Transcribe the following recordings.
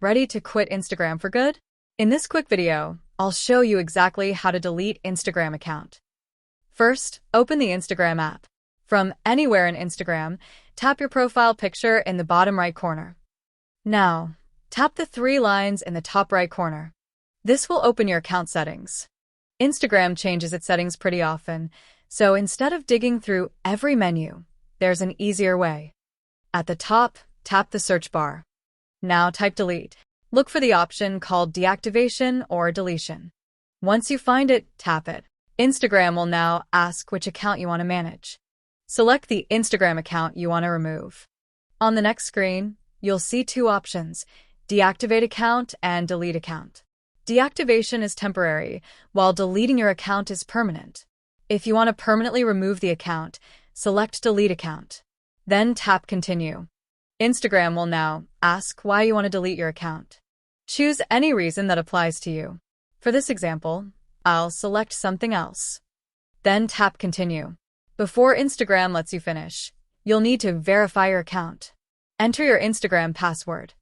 Ready to quit Instagram for good? In this quick video, I'll show you exactly how to delete Instagram account. First, open the Instagram app. From anywhere in Instagram, tap your profile picture in the bottom right corner. Now, tap the three lines in the top right corner. This will open your account settings. Instagram changes its settings pretty often, so instead of digging through every menu, there's an easier way. At the top, tap the search bar. Now type delete. Look for the option called deactivation or deletion. Once you find it, tap it. Instagram will now ask which account you want to manage. Select the Instagram account you want to remove. On the next screen, you'll see two options, deactivate account and delete account. Deactivation is temporary, while deleting your account is permanent. If you want to permanently remove the account, select delete account. Then tap continue. Instagram will now ask why you want to delete your account. Choose any reason that applies to you. For this example, I'll select something else. Then tap continue. Before Instagram lets you finish, you'll need to verify your account. Enter your Instagram password.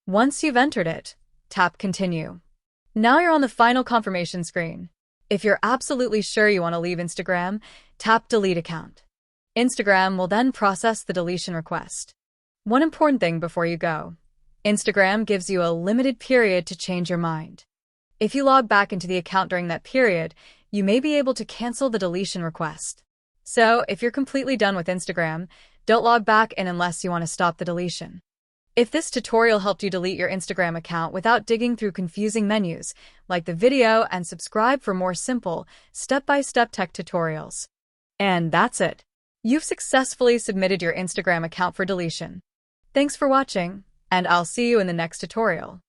Once you've entered it, tap continue. Now you're on the final confirmation screen. If you're absolutely sure you want to leave Instagram, tap delete account. Instagram will then process the deletion request. One important thing before you go. Instagram gives you a limited period to change your mind. If you log back into the account during that period, you may be able to cancel the deletion request. So, if you're completely done with Instagram, don't log back in unless you want to stop the deletion. If this tutorial helped you delete your Instagram account without digging through confusing menus, like the video and subscribe for more simple, step-by-step tech tutorials. And that's it. You've successfully submitted your Instagram account for deletion. Thanks for watching, and I'll see you in the next tutorial.